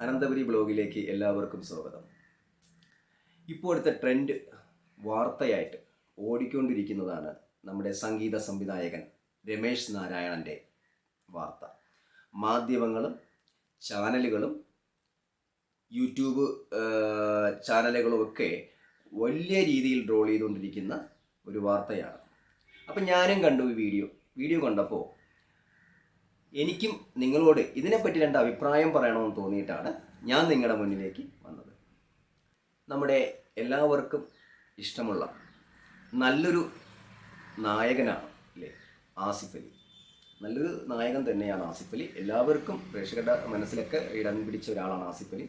അനന്തപുരി ബ്ലോഗിലേക്ക് എല്ലാവർക്കും സ്വാഗതം. ഇപ്പോഴത്തെ ട്രെൻഡ് വാർത്തയായിട്ട് ഓടിക്കൊണ്ടിരിക്കുന്നതാണ് നമ്മുടെ സംഗീത സംവിധായകൻ രമേശ് നാരായണൻ്റെ വാർത്ത. മാധ്യമങ്ങളും ചാനലുകളും യൂട്യൂബ് ചാനലുകളുമൊക്കെ വലിയ രീതിയിൽ ട്രോൾ ചെയ്തുകൊണ്ടിരിക്കുന്ന ഒരു വാർത്തയാണ്. അപ്പം ഞാനും കണ്ടു ഈ വീഡിയോ കണ്ടപ്പോൾ എനിക്കും നിങ്ങളോട് ഇതിനെപ്പറ്റി രണ്ട് അഭിപ്രായം പറയണമെന്ന് തോന്നിയിട്ടാണ് ഞാൻ നിങ്ങളുടെ മുന്നിലേക്ക് വന്നത്. നമ്മുടെ എല്ലാവർക്കും ഇഷ്ടമുള്ള നല്ലൊരു നായകനാണ് അല്ലേ ആസിഫ് അലി. നല്ലൊരു നായകൻ തന്നെയാണ് ആസിഫ് അലി. എല്ലാവർക്കും പ്രേക്ഷകരുടെ മനസ്സിലൊക്കെ ഇടം പിടിച്ച ഒരാളാണ് ആസിഫ് അലി.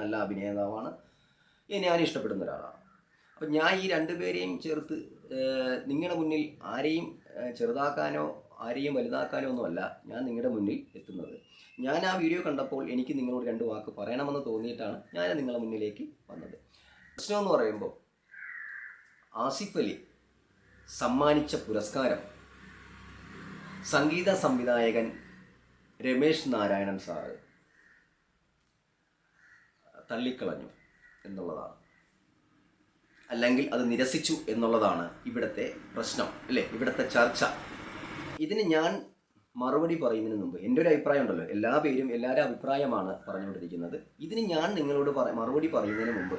നല്ല അഭിനേതാവാണ്. ഞാൻ ഇഷ്ടപ്പെടുന്ന ഒരാളാണ്. അപ്പം ഞാൻ ഈ രണ്ടുപേരെയും ചേർത്ത് നിങ്ങളുടെ മുന്നിൽ ആരെയും ചെറുതാക്കാനോ ആരെയും വലുതാക്കാനോ ഒന്നുമല്ല ഞാൻ നിങ്ങളുടെ മുന്നിൽ എത്തുന്നത്. ഞാൻ ആ വീഡിയോ കണ്ടപ്പോൾ എനിക്ക് നിങ്ങളോട് രണ്ട് വാക്ക് പറയണമെന്ന് തോന്നിയിട്ടാണ് ഞാൻ നിങ്ങളുടെ മുന്നിലേക്ക് വന്നത്. പ്രശ്നമെന്ന് പറയുമ്പോൾ ആസിഫ് അലി സമ്മാനിച്ച പുരസ്കാരം സംഗീത സംവിധായകൻ രമേശ് നാരായണൻ സാറ് തള്ളിക്കളഞ്ഞു എന്നുള്ളതാണ്, അല്ലെങ്കിൽ അത് നിരസിച്ചു എന്നുള്ളതാണ് ഇവിടുത്തെ പ്രശ്നം അല്ലേ, ഇവിടുത്തെ ചർച്ച. ഇതിന് ഞാൻ മറുപടി പറയുന്നതിന് മുമ്പ് എൻ്റെ ഒരു അഭിപ്രായം ഉണ്ടല്ലോ, എല്ലാവരും അഭിപ്രായമാണ് പറഞ്ഞുകൊണ്ടിരിക്കുന്നത്. ഇതിന് ഞാൻ നിങ്ങളോട് മറുപടി പറയുന്നതിന് മുമ്പ്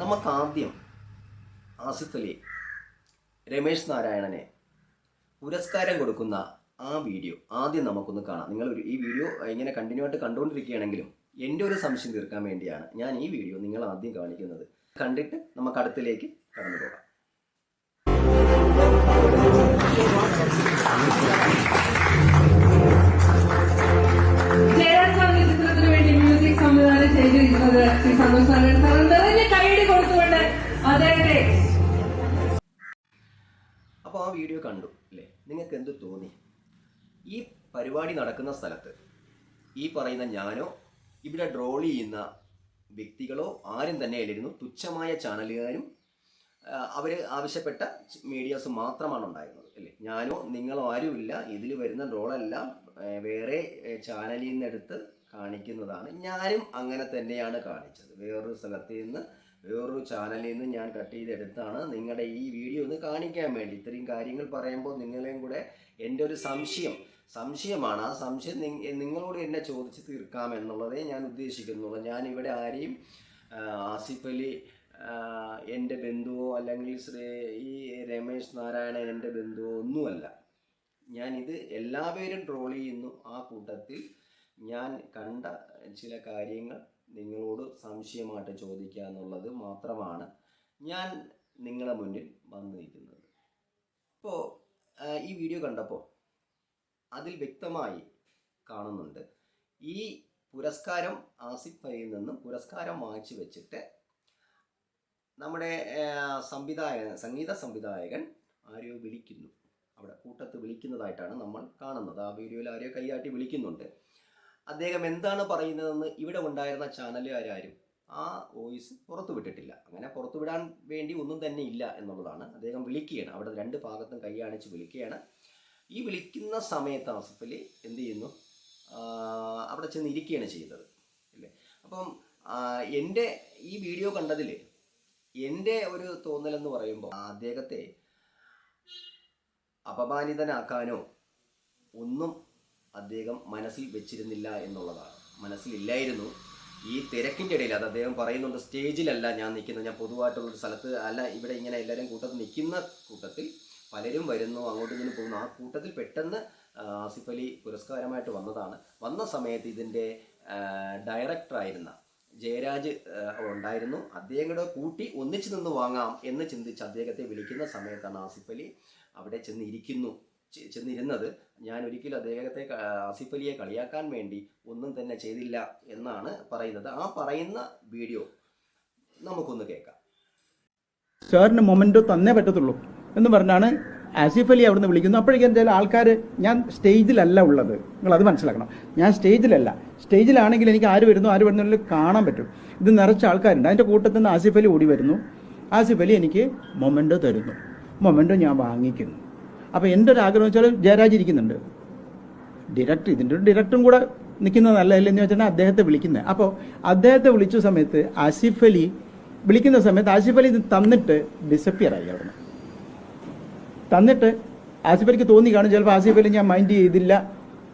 നമുക്കാദ്യം ആസിഫ് അലി രമേശ് നാരായണനെ പുരസ്കാരം കൊടുക്കുന്ന ആ വീഡിയോ ആദ്യം നമുക്കൊന്ന് കാണാം. നിങ്ങൾ ഈ വീഡിയോ ഇങ്ങനെ കണ്ടിന്യൂ ആയിട്ട് കണ്ടുകൊണ്ടിരിക്കുകയാണെങ്കിലും എൻ്റെ ഒരു സംശയം തീർക്കാൻ വേണ്ടിയാണ് ഞാൻ ഈ വീഡിയോ നിങ്ങൾ ആദ്യം കാണിക്കുന്നത്. കണ്ടിട്ട് നമുക്ക് അടുത്തിലേക്ക് കടന്നു പോകാം. ചിത്രത്തിന് വേണ്ടി മ്യൂസിക് സംവിധാനം ചെയ്തിരിക്കുന്നത് ശ്രീ സന്തോഷ് നാരായണൻ സാർ. നിറഞ്ഞ കൈയടി കൊടുത്തുകൊണ്ട് അദ്ദേഹത്തെ. അപ്പോൾ ആ വീഡിയോ കണ്ടു അല്ലേ, നിങ്ങൾക്ക് എന്ത് തോന്നി? ഈ പരിപാടി നടക്കുന്ന സ്ഥലത്ത് ഈ പറയുന്ന ഞാനോ ഇവിടെ ട്രോൾ ചെയ്യുന്ന വ്യക്തികളോ ആരും തന്നെ അല്ലായിരുന്നു. തുച്ഛമായ ചാനലുകാരും അവർ ആവശ്യപ്പെട്ട മീഡിയാസ് മാത്രമാണ് ഉണ്ടായിരുന്നത് അല്ലേ. ഞാനോ നിങ്ങളോ ആരുമില്ല. ഇതിൽ വരുന്ന ട്രോളെല്ലാം വേറെ ചാനലിൽ നിന്ന് എടുത്ത് കാണിക്കുന്നതാണ്. ഞാനും അങ്ങനെ തന്നെയാണ് കാണിച്ചത്. വേറൊരു സ്ഥലത്ത് നിന്ന് വേറൊരു ചാനലിൽ നിന്ന് ഞാൻ കട്ട് ചെയ്തെടുത്താണ് നിങ്ങളുടെ ഈ വീഡിയോ ഒന്ന് കാണിക്കാൻ വേണ്ടി. ഇത്രയും കാര്യങ്ങൾ പറയുമ്പോൾ നിങ്ങളെയും കൂടെ എൻ്റെ ഒരു സംശയമാണ്. ആ സംശയം നിങ്ങളോട് എന്നെ ചോദിച്ച് തീർക്കാം എന്നുള്ളതേ ഞാൻ ഉദ്ദേശിക്കുന്നുള്ളൂ. ഞാൻ ഇവിടെ ആരെയും ആസിഫ് അലി എൻ്റെ ബന്ധുവോ അല്ലെങ്കിൽ ഈ രമേശ് നാരായണൻ എൻ്റെ ബന്ധുവോ ഒന്നുമല്ല. ഞാനിത് എല്ലാവരും ട്രോൾ ചെയ്യുന്നു. ആ കൂട്ടത്തിൽ ഞാൻ കണ്ട ചില കാര്യങ്ങൾ നിങ്ങളോട് സംശയമായിട്ട് ചോദിക്കുക എന്നുള്ളത് മാത്രമാണ് ഞാൻ നിങ്ങളുടെ മുന്നിൽ വന്നു നിൽക്കുന്നത്. ഇപ്പോൾ ഈ വീഡിയോ കണ്ടപ്പോൾ അതിൽ വ്യക്തമായി കാണുന്നുണ്ട് ഈ പുരസ്കാരം ആസിഫ് അലിയിൽ നിന്നും പുരസ്കാരം വാങ്ങിച്ചു വെച്ചിട്ട് നമ്മുടെ സംഗീത സംവിധായകൻ ആരെയോ വിളിക്കുന്നു. അവിടെ കൂട്ടത്ത് വിളിക്കുന്നതായിട്ടാണ് നമ്മൾ കാണുന്നത്. ആ വീഡിയോയിൽ ആരെയോ കൈയാട്ടി വിളിക്കുന്നുണ്ട്. അദ്ദേഹം എന്താണ് പറയുന്നതെന്ന് ഇവിടെ ഉണ്ടായിരുന്ന ചാനലുകാരും ആ വോയിസ് പുറത്തു വിട്ടിട്ടില്ല. അങ്ങനെ പുറത്തുവിടാൻ വേണ്ടി ഒന്നും തന്നെ ഇല്ല എന്നുള്ളതാണ്. അദ്ദേഹം വിളിക്കുകയാണ്, അവിടെ രണ്ട് ഭാഗത്തും കൈയാണിച്ച് വിളിക്കുകയാണ്. ഈ വിളിക്കുന്ന സമയത്ത് ആസിഫ് അലി എന്ത് ചെയ്യുന്നു, അവിടെ ചെന്ന് ഇരിക്കുകയാണ് ചെയ്തത് അല്ലേ. അപ്പം എൻ്റെ ഈ വീഡിയോ കണ്ടതിൽ എൻ്റെ ഒരു തോന്നലെന്ന് പറയുമ്പോൾ അദ്ദേഹത്തെ അപമാനിതനാക്കാനോ ഒന്നും അദ്ദേഹം മനസ്സിൽ വെച്ചിരുന്നില്ല എന്നുള്ളതാണ്. മനസ്സിലില്ലായിരുന്നു. ഈ തിരക്കിൻ്റെ ഇടയിൽ അത് അദ്ദേഹം പറയുന്നുണ്ട്, സ്റ്റേജിലല്ല ഞാൻ നിൽക്കുന്നത്, ഞാൻ പൊതുവായിട്ടുള്ളൊരു സ്ഥലത്ത് അല്ല, ഇവിടെ ഇങ്ങനെ എല്ലാവരും കൂട്ടത്തിൽ നിൽക്കുന്ന കൂട്ടത്തിൽ പലരും വരുന്നു, അങ്ങോട്ടും ഇങ്ങനെ പോകുന്നു. ആ കൂട്ടത്തിൽ പെട്ടെന്ന് ആസിഫ് അലി പുരസ്കാരമായിട്ട് വന്നതാണ്. വന്ന സമയത്ത് ഇതിൻ്റെ ഡയറക്ടറായിരുന്ന ജയരാജ് ഉണ്ടായിരുന്നു. അദ്ദേഹം കൂടെ കൂട്ടി ഒന്നിച്ചു നിന്ന് വാങ്ങാം എന്ന് ചിന്തിച്ച് അദ്ദേഹത്തെ വിളിക്കുന്ന സമയത്താണ് ആസിഫ് അലി അവിടെ ചെന്നിരുന്നത്. ഞാൻ ഒരിക്കലും അദ്ദേഹത്തെ ആസിഫ് അലിയെ കളിയാക്കാൻ വേണ്ടി ഒന്നും തന്നെ ചെയ്തില്ല എന്നാണ് പറയുന്നത്. ആ പറയുന്ന വീഡിയോ നമുക്കൊന്ന് കേൾക്കാം. സാറിന് മൊമെന്റോ തന്നേ പറ്റത്തുള്ളൂ എന്ന് പറഞ്ഞാണ് ആസിഫ് അലി അവിടുന്ന് വിളിക്കുന്നു. അപ്പോഴേക്കും എന്തായാലും ആൾക്കാർ, ഞാൻ സ്റ്റേജിലല്ല ഉള്ളത്, നിങ്ങളത് മനസ്സിലാക്കണം. ഞാൻ സ്റ്റേജിലല്ല. സ്റ്റേജിലാണെങ്കിൽ എനിക്ക് ആര് വരുന്നു കാണാൻ പറ്റും. ഇത് നിറച്ച ആൾക്കാരുണ്ട്. അതിൻ്റെ കൂട്ടത്തിൽ നിന്ന് ആസിഫ് അലി ഓടി വരുന്നു. ആസിഫ് അലി എനിക്ക് മൊമെന്റോ തരുന്നു. മൊമെന്റോ ഞാൻ വാങ്ങിക്കുന്നു. അപ്പോൾ എൻ്റെ ഒരു ആഗ്രഹം വെച്ചാൽ ജയരാജ് ഇരിക്കുന്നുണ്ട്, ഇതിൻ്റെ ഒരു ഡയറക്ടറും കൂടെ നിൽക്കുന്നത് നല്ലതല്ലെന്ന് വെച്ചാൽ അദ്ദേഹത്തെ വിളിക്കുന്നത്. അപ്പോൾ അദ്ദേഹത്തെ വിളിച്ച സമയത്ത് ആസിഫ് അലി വിളിക്കുന്ന സമയത്ത് ആസിഫ് അലി ഇത് തന്നിട്ട് ഡിസപ്പിയർ ആയി അവിടെ തന്നിട്ട് ആസിഫ് അലിക്ക് തോന്നി കാണും ചിലപ്പോൾ ആസിഫ് അലി ഞാൻ മൈൻഡ് ചെയ്തില്ല.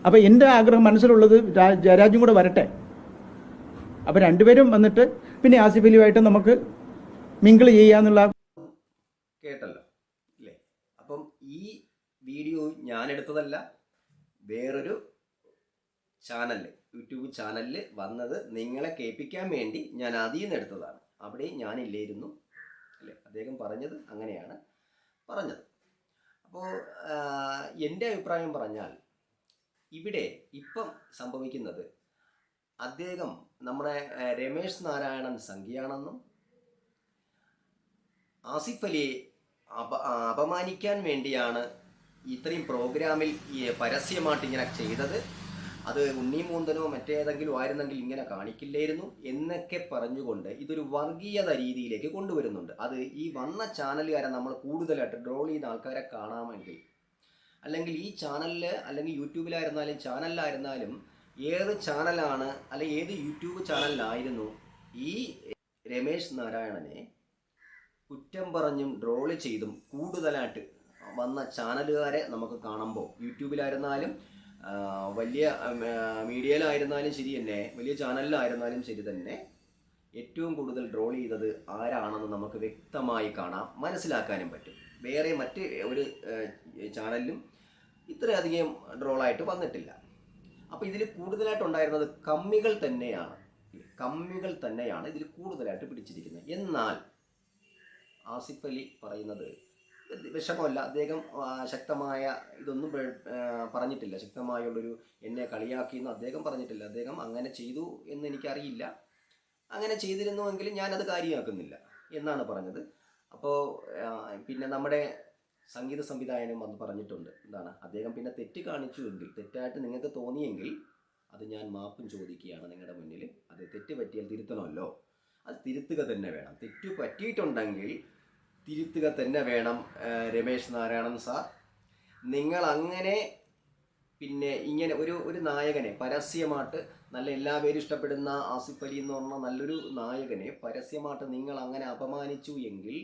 അപ്പോൾ എൻ്റെ ആഗ്രഹം മനസ്സിലുള്ളത് ജയരാജും കൂടെ വരട്ടെ, അപ്പോൾ രണ്ടുപേരും വന്നിട്ട് പിന്നെ ആസിഫ് അലിയുമായിട്ട് നമുക്ക് മിങ്കിൾ ചെയ്യാന്നുള്ള കേട്ടല്ലോ അല്ലേ? അപ്പം ഈ വീഡിയോ ഞാൻ എടുത്തതല്ല, വേറൊരു ചാനലിൽ യൂട്യൂബ് ചാനലിൽ വന്നത് നിങ്ങളെ കേൾപ്പിക്കാൻ വേണ്ടി ഞാൻ അതിൽ നിന്ന് എടുത്തതാണ്. അവിടെ ഞാനില്ലായിരുന്നു അല്ലേ? അദ്ദേഹം പറഞ്ഞത് അങ്ങനെയാണ് പറഞ്ഞത്. അപ്പോൾ എൻ്റെ അഭിപ്രായം പറഞ്ഞാൽ ഇവിടെ ഇപ്പം സംഭവിക്കുന്നത് അദ്ദേഹം നമ്മുടെ രമേശ് നാരായണൻ സംഖ്യയാണെന്നും ആസിഫ് അലിയെ അപമാനിക്കാൻ വേണ്ടിയാണ് ഇത്രയും പ്രോഗ്രാമിൽ പരസ്യമായിട്ട് ഇങ്ങനെ ചെയ്തത്, അത് ഉണ്ണിമൂന്തനോ മറ്റേതെങ്കിലും ആയിരുന്നെങ്കിൽ ഇങ്ങനെ കാണിക്കില്ലായിരുന്നു എന്നൊക്കെ പറഞ്ഞുകൊണ്ട് ഇതൊരു വർഗീയത രീതിയിലേക്ക് കൊണ്ടുവരുന്നുണ്ട്. അത് ഈ വന്ന ചാനലുകാരെ നമ്മൾ കൂടുതലായിട്ട് ട്രോൾ ചെയ്ത ആൾക്കാരെ കാണാമെങ്കിൽ, അല്ലെങ്കിൽ ഈ ചാനലിൽ അല്ലെങ്കിൽ യൂട്യൂബിലായിരുന്നാലും ചാനലിലായിരുന്നാലും ഏത് ചാനലാണ് അല്ലെങ്കിൽ ഏത് യൂട്യൂബ് ചാനലിലായിരുന്നു ഈ രമേശ് നാരായണനെ കുറ്റം പറഞ്ഞും ട്രോള് ചെയ്തും കൂടുതലായിട്ട് വന്ന ചാനലുകാരെ നമുക്ക് കാണുമ്പോൾ, യൂട്യൂബിലായിരുന്നാലും വലിയ മീഡിയയിലായിരുന്നാലും ശരി തന്നെ, വലിയ ചാനലിലായിരുന്നാലും ശരി തന്നെ, ഏറ്റവും കൂടുതൽ ട്രോൾ ചെയ്തത് ആരാണെന്ന് നമുക്ക് വ്യക്തമായി കാണാം, മനസ്സിലാക്കാനും പറ്റും. വേറെ മറ്റ് ഒരു ചാനലിലും ഇത്രയധികം ട്രോളായിട്ട് വന്നിട്ടില്ല. അപ്പോൾ ഇതിൽ കൂടുതലായിട്ടുണ്ടായിരുന്നത് കമ്മികൾ തന്നെയാണ് ഇതിൽ കൂടുതലായിട്ട് പിടിച്ചിരിക്കുന്നത്. എന്നാൽ ആസിഫ് അലി പറയുന്നത് വിഷമമല്ല, അദ്ദേഹം ശക്തമായ ഇതൊന്നും പറഞ്ഞിട്ടില്ല, ശക്തമായുള്ളൊരു എന്നെ കളിയാക്കിയെന്ന് അദ്ദേഹം പറഞ്ഞിട്ടില്ല. അദ്ദേഹം അങ്ങനെ ചെയ്തു എന്ന് എനിക്കറിയില്ല, അങ്ങനെ ചെയ്തിരുന്നുവെങ്കിൽ ഞാനത് കാര്യമാക്കുന്നില്ല എന്നാണ് പറഞ്ഞത്. അപ്പോൾ പിന്നെ നമ്മുടെ സംഗീത സംവിധായകനും അത് പറഞ്ഞിട്ടുണ്ട്. എന്താണ് അദ്ദേഹം പിന്നെ തെറ്റ് കാണിച്ചുവെങ്കിൽ, തെറ്റായിട്ട് നിങ്ങൾക്ക് തോന്നിയെങ്കിൽ അത് ഞാൻ മാപ്പും ചോദിക്കുകയാണ് നിങ്ങളുടെ മുന്നിൽ. അത് തെറ്റ് പറ്റിയാൽ തിരുത്തണമല്ലോ, അത് തിരുത്തുക തന്നെ വേണം. തെറ്റ് പറ്റിയിട്ടുണ്ടെങ്കിൽ തിരുത്തുക തന്നെ വേണം. രമേശ് നാരായണൻ സാർ, നിങ്ങൾ അങ്ങനെ പിന്നെ ഇങ്ങനെ ഒരു നായകനെ പരസ്യമായിട്ട്, നല്ല എല്ലാവരും ഇഷ്ടപ്പെടുന്ന ആസിഫ് അലി എന്ന് പറഞ്ഞ നല്ലൊരു നായകനെ പരസ്യമായിട്ട് നിങ്ങൾ അങ്ങനെ അപമാനിച്ചു എങ്കിൽ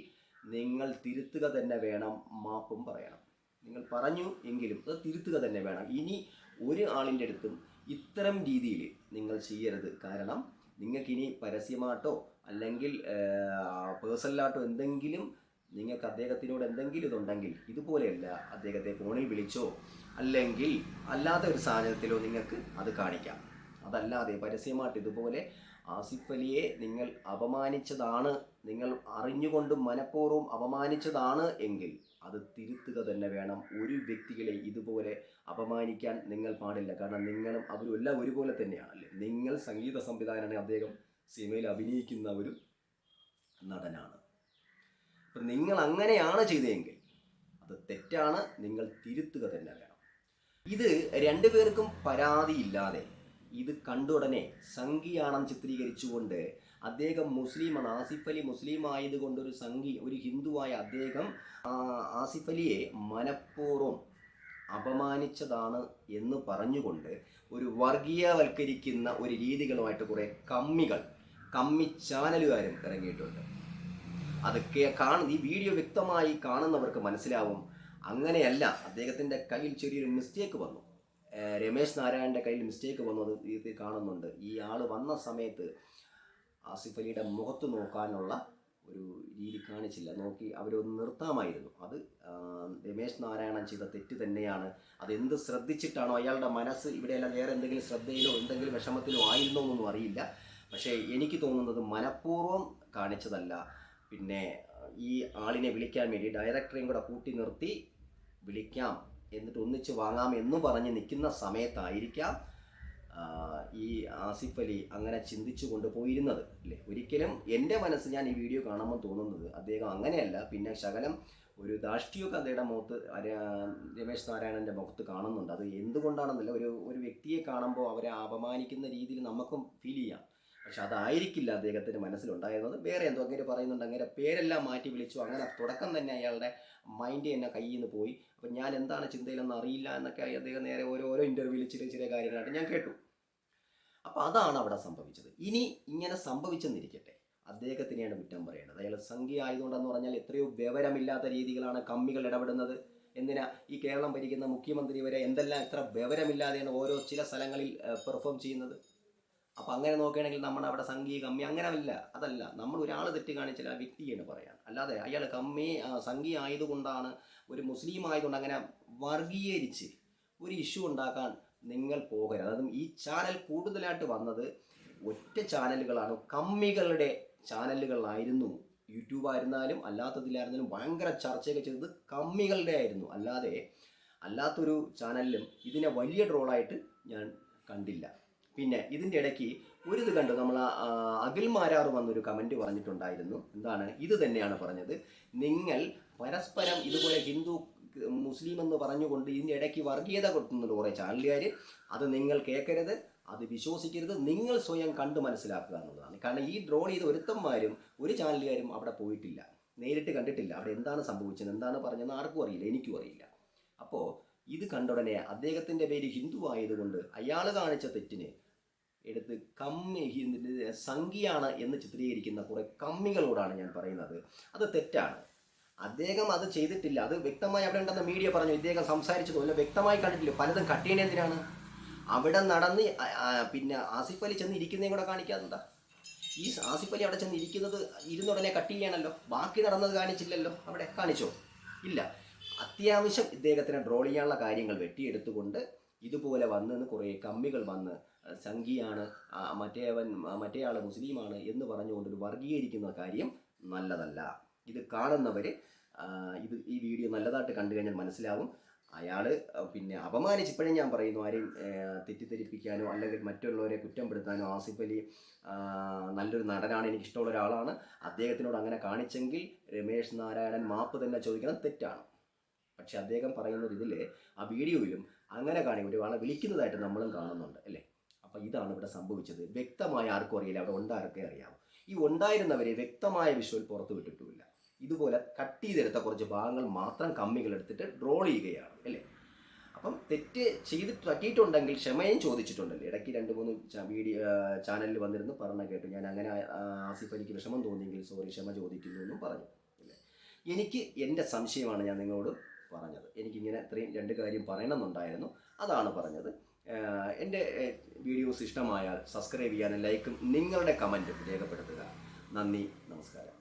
നിങ്ങൾ തിരുത്തുക തന്നെ വേണം, മാപ്പും പറയണം. നിങ്ങൾ പറഞ്ഞു എങ്കിലും അത് തിരുത്തുക തന്നെ വേണം. ഇനി ഒരു ആളിൻ്റെ അടുത്തും ഇത്തരം രീതിയിൽ നിങ്ങൾ ചെയ്യരുത്. കാരണം നിങ്ങൾക്കിനി പരസ്യമായിട്ടോ അല്ലെങ്കിൽ പേഴ്സണലായിട്ടോ എന്തെങ്കിലും നിങ്ങൾക്ക് അദ്ദേഹത്തിനോട് എന്തെങ്കിലും ഇതുണ്ടെങ്കിൽ ഇതുപോലെയല്ല, അദ്ദേഹത്തെ ഫോണിൽ വിളിച്ചോ അല്ലെങ്കിൽ അല്ലാത്ത ഒരു സാഹചര്യത്തിലോ നിങ്ങൾക്ക് അത് കാണിക്കാം. അതല്ലാതെ പരസ്യമായിട്ട് ഇതുപോലെ ആസിഫ് അലിയെ നിങ്ങൾ അപമാനിച്ചതാണ്, നിങ്ങൾ അറിഞ്ഞുകൊണ്ട് മനഃപൂർവ്വം അപമാനിച്ചതാണ് എങ്കിൽ അത് തിരുത്തുക തന്നെ വേണം. ഒരു വ്യക്തികളെ ഇതുപോലെ അപമാനിക്കാൻ നിങ്ങൾ പാടില്ല. കാരണം നിങ്ങളും അവരും എല്ലാം ഒരുപോലെ തന്നെയാണല്ലേ. നിങ്ങൾ സംഗീത സംവിധായകനാണ്, അദ്ദേഹം സിനിമയിൽ അഭിനയിക്കുന്ന ഒരു നടനാണ്. അപ്പം നിങ്ങൾ അങ്ങനെയാണ് ചെയ്തതെങ്കിൽ അത് തെറ്റാണ്, നിങ്ങൾ തിരുത്തുക തന്നെ വേണം. ഇത് രണ്ടുപേർക്കും പരാതിയില്ലാതെ ഇത് കണ്ടുടനെ സംഘിയാണെന്ന് ചിത്രീകരിച്ചുകൊണ്ട് അദ്ദേഹം മുസ്ലിമാണ്, ആസിഫ് അലി മുസ്ലിം ആയതുകൊണ്ട് ഒരു ഹിന്ദുവായ അദ്ദേഹം ആസിഫ് അലിയെ മനഃപൂർവ്വം അപമാനിച്ചതാണ് എന്ന് പറഞ്ഞുകൊണ്ട് ഒരു വർഗീയവൽക്കരിക്കുന്ന ഒരു രീതികളുമായിട്ട് കുറേ കമ്മി ചാനലുകാരും ഇറങ്ങിയിട്ടുണ്ട്. അതൊക്കെ ഈ വീഡിയോ വ്യക്തമായി കാണുന്നവർക്ക് മനസ്സിലാവും. അങ്ങനെയല്ല, അദ്ദേഹത്തിൻ്റെ കയ്യിൽ ചെറിയൊരു മിസ്റ്റേക്ക് വന്നു, രമേശ് നാരായണൻ്റെ കയ്യിൽ മിസ്റ്റേക്ക് വന്നത് ഇത് കാണുന്നുണ്ട്. ഈ ആൾ വന്ന സമയത്ത് ആസിഫ് അലിയുടെ മുഖത്ത് നോക്കാനുള്ള ഒരു രീതി കാണിച്ചില്ല, നോക്കി അവരൊന്ന് നിർത്താമായിരുന്നു. അത് രമേശ് നാരായണൻ ചെയ്ത തെറ്റ് തന്നെയാണ്. അതെന്ത് ശ്രദ്ധിച്ചിട്ടാണോ, അയാളുടെ മനസ്സ് ഇവിടെയെല്ലാം വേറെ എന്തെങ്കിലും ശ്രദ്ധയിലോ എന്തെങ്കിലും വിഷമത്തിലോ ആയിരുന്നോ എന്നൊന്നും അറിയില്ല. പക്ഷേ എനിക്ക് തോന്നുന്നത് മനഃപൂർവ്വം കാണിച്ചതല്ല. പിന്നെ ഈ ആളിനെ വിളിക്കാൻ വേണ്ടി ഡയറക്ടറെയും കൂടെ കൂട്ടി നിർത്തി വിളിക്കാം, എന്നിട്ട് ഒന്നിച്ച് വാങ്ങാം എന്ന് പറഞ്ഞ് നിൽക്കുന്ന സമയത്തായിരിക്കാം ഈ ആസിഫ് അലി അങ്ങനെ ചിന്തിച്ചു കൊണ്ടുപോയിരുന്നത് അല്ലേ. ഒരിക്കലും എൻ്റെ മനസ്സ് ഞാൻ ഈ വീഡിയോ കാണുമ്പോൾ തോന്നുന്നത് അദ്ദേഹം അങ്ങനെയല്ല. പിന്നെ ശകലം ഒരു ധാർഷ്ട്യമൊക്കെ അദ്ദേഹയുടെ മുഖത്ത്, രമേശ് നാരായണൻ്റെ മുഖത്ത് കാണുന്നുണ്ട്. അത് എന്തുകൊണ്ടാണെന്നില്ല, ഒരു വ്യക്തിയെ കാണുമ്പോൾ അവരെ അപമാനിക്കുന്ന രീതിയിൽ നമുക്കും ഫീൽ ചെയ്യാം. പക്ഷെ അതായിരിക്കില്ല അദ്ദേഹത്തിൻ്റെ മനസ്സിലുണ്ടായിരുന്നത്. വേറെ എന്തോ അങ്ങനെ പറയുന്നുണ്ട്, അങ്ങനെ പേരെല്ലാം മാറ്റി വിളിച്ചു, അങ്ങനെ തുടക്കം തന്നെ അയാളുടെ മൈൻഡ് തന്നെ കയ്യിൽ നിന്ന് പോയി. അപ്പം ഞാൻ എന്താണ് ചിന്തയിലെന്ന് അറിയില്ല എന്നൊക്കെ അദ്ദേഹം നേരെ ഓരോ ഇൻ്റർവ്യൂവിൽ ചെറിയ കാര്യങ്ങളായിട്ട് ഞാൻ കേട്ടു. അപ്പോൾ അതാണ് അവിടെ സംഭവിച്ചത്. ഇനി ഇങ്ങനെ സംഭവിച്ചെന്നിരിക്കട്ടെ, അദ്ദേഹത്തിനെയാണ് കുറ്റം പറയേണ്ടത്. അയാൾ സംഖ്യ ആയതുകൊണ്ടെന്ന് പറഞ്ഞാൽ എത്രയോ വിവരമില്ലാത്ത രീതികളാണ് കമ്മികൾ ഇടപെടുന്നത്. എന്തിനാ ഈ കേരളം ഭരിക്കുന്ന മുഖ്യമന്ത്രി വരെ എന്തെല്ലാം എത്ര വിവരമില്ലാതെയാണ് ഓരോ ചില സ്ഥലങ്ങളിൽ പെർഫോം ചെയ്യുന്നത്. അപ്പോൾ അങ്ങനെ നോക്കുകയാണെങ്കിൽ നമ്മുടെ അവിടെ സംഖ്യ കമ്മി അങ്ങനെയല്ല, അതല്ല. നമ്മൾ ഒരാൾ തെറ്റ് കാണിച്ചാൽ ആ വ്യക്തിയാണ് പറയാൻ, അല്ലാതെ അയാൾ സംഖ്യ ആയതുകൊണ്ടാണ് ഒരു മുസ്ലിം ആയതുകൊണ്ട് അങ്ങനെ വർഗീകരിച്ച് ഒരു ഇഷ്യൂ ഉണ്ടാക്കാൻ നിങ്ങൾ പോകരുത്. അതും ഈ ചാനൽ കൂടുതലായിട്ട് വന്നത് ഒറ്റ ചാനലുകളാണ്, കമ്മികളുടെ ചാനലുകളായിരുന്നു. യൂട്യൂബ് ആയിരുന്നാലും അല്ലാത്തതിലായിരുന്നാലും ഭയങ്കര ചർച്ചയൊക്കെ ചെയ്തത് കമ്മികളുടെ ആയിരുന്നു. അല്ലാത്തൊരു ചാനലിലും ഇതിനെ വലിയ ട്രോളായിട്ട് ഞാൻ കണ്ടില്ല. പിന്നെ ഇതിൻ്റെ ഇടയ്ക്ക് ഇത് കണ്ടു, നമ്മൾ അഖിൽമാരാർ വന്നൊരു കമൻറ്റ് പറഞ്ഞിട്ടുണ്ടായിരുന്നു. എന്താണ് ഇത് തന്നെയാണ് പറഞ്ഞത്, നിങ്ങൾ പരസ്പരം ഇതുപോലെ ഹിന്ദു മുസ്ലിം എന്ന് പറഞ്ഞുകൊണ്ട് ഇതിൻ്റെ ഇടയ്ക്ക് വർഗീയത കൊടുക്കുന്നുണ്ട് കുറേ ചാനലുകാർ. അത് നിങ്ങൾ കേൾക്കരുത്, അത് വിശ്വസിക്കരുത്, നിങ്ങൾ സ്വയം കണ്ടു മനസ്സിലാക്കുക എന്നുള്ളതാണ്. കാരണം ഈ ഡ്രോൾ ചെയ്ത ഒരുത്തന്മാരും ഒരു ചാനലുകാരും അവിടെ പോയിട്ടില്ല, നേരിട്ട് കണ്ടിട്ടില്ല. അവിടെ എന്താണ് സംഭവിച്ചത്, എന്താണ് പറഞ്ഞതെന്ന് ആർക്കും അറിയില്ല, എനിക്കും അറിയില്ല. അപ്പോൾ ഇത് കണ്ട ഉടനെ അദ്ദേഹത്തിൻ്റെ പേര് ഹിന്ദു ആയതുകൊണ്ട് അയാൾ കാണിച്ച തെറ്റിന് എടുത്ത് സംഖ്യയാണ് എന്ന് ചിത്രീകരിക്കുന്ന കുറേ കമ്മികളോടാണ് ഞാൻ പറയുന്നത്. അത് തെറ്റാണ്. അദ്ദേഹം അത് ചെയ്തിട്ടില്ല. അത് വ്യക്തമായി അവിടെ ഉണ്ടെന്ന് മീഡിയ പറഞ്ഞു. ഇദ്ദേഹം സംസാരിച്ചതുപോലെ വ്യക്തമായി കണ്ടിട്ടില്ല. പലതും കട്ട് ചെയ്യണ എന്തിനാണ്? അവിടെ നടന്ന് പിന്നെ ആസിഫ് അലി ചെന്ന് ഇരിക്കുന്നതും കൂടെ കാണിക്കാതെന്താ? ഈ ആസിഫ് അലി അവിടെ ചെന്ന് ഇരിക്കുന്നത് ഇരുന്നുടനെ കട്ട് ചെയ്യാനല്ലോ, ബാക്കി നടന്നത് കാണിച്ചില്ലല്ലോ. അവിടെ കാണിച്ചോ? ഇല്ല. അത്യാവശ്യം ഇദ്ദേഹത്തിന് ഡ്രോൾ ചെയ്യാനുള്ള കാര്യങ്ങൾ വെട്ടിയെടുത്തുകൊണ്ട് ഇതുപോലെ വന്നെന്ന് കുറേ കമ്മികൾ വന്ന് സംഘിയാണ്, മറ്റേയാൾ മുസ്ലിമാണ് എന്ന് പറഞ്ഞുകൊണ്ടൊരു വർഗീകരിക്കുന്ന കാര്യം നല്ലതല്ല. ഇത് കാണുന്നവർ ഈ വീഡിയോ നല്ലതായിട്ട് കണ്ടു കഴിഞ്ഞാൽ മനസ്സിലാവും. അയാൾ പിന്നെ അപമാനിച്ചപ്പോഴും ഞാൻ പറയുന്നു, ആരെയും തെറ്റിദ്ധരിപ്പിക്കാനോ അല്ലെങ്കിൽ മറ്റുള്ളവരെ കുറ്റപ്പെടുത്താനോ. ആസിഫ് അലി നല്ലൊരു നടനാണ്, എനിക്കിഷ്ടമുള്ള ഒരാളാണ്. അദ്ദേഹത്തിനോട് അങ്ങനെ കാണിച്ചെങ്കിൽ രമേശ് നാരായണൻ മാപ്പ് തന്നെ ചോദിക്കണം, തെറ്റാണ്. പക്ഷെ അദ്ദേഹം പറയുന്ന ഇതിൽ ആ വീഡിയോയിലും അങ്ങനെ ഒരാളെ വിളിക്കുന്നതായിട്ട് നമ്മളും കാണുന്നുണ്ട് അല്ലേ. അപ്പോൾ ഇതാണ് ഇവിടെ സംഭവിച്ചത്. വ്യക്തമായ ആർക്കും അറിയില്ല, അവിടെ ഉണ്ടാരൊക്കെ അറിയാം. ഈ ഉണ്ടായിരുന്നവരെ വ്യക്തമായ വിഷ്വൽ പുറത്തു വിട്ടിട്ടുമില്ല. ഇതുപോലെ കട്ട് ചെയ്തെടുത്ത കുറച്ച് ഭാഗങ്ങൾ മാത്രം കമ്മികൾ എടുത്തിട്ട് ഡ്രോൾ ചെയ്യുകയാണ് അല്ലേ. അപ്പം തെറ്റ് പറ്റിയിട്ടുണ്ടെങ്കിൽ ക്ഷമയും ചോദിച്ചിട്ടുണ്ടല്ലോ. ഇടയ്ക്ക് 2-3 വീഡിയോ ചാനലിൽ വന്നിരുന്ന് പറഞ്ഞ കേട്ടു, ഞാൻ അങ്ങനെ ആസിഫ് എനിക്ക് വിഷമം തോന്നിയെങ്കിൽ സോറി ക്ഷമ ചോദിക്കുന്നു എന്നും പറഞ്ഞു അല്ലേ. എനിക്ക് എൻ്റെ സംശയമാണ് ഞാൻ നിങ്ങളോട് പറഞ്ഞത്. എനിക്കിങ്ങനെ ഇത്രയും 2 കാര്യം പറയണമെന്നുണ്ടായിരുന്നു, അതാണ് പറഞ്ഞത്. എൻ്റെ വീഡിയോസ് ഇഷ്ടമായാൽ സബ്സ്ക്രൈബ് ചെയ്യാനും ലൈക്കും നിങ്ങളുടെ കമൻറ്റും രേഖപ്പെടുത്തുക. നന്ദി, നമസ്കാരം.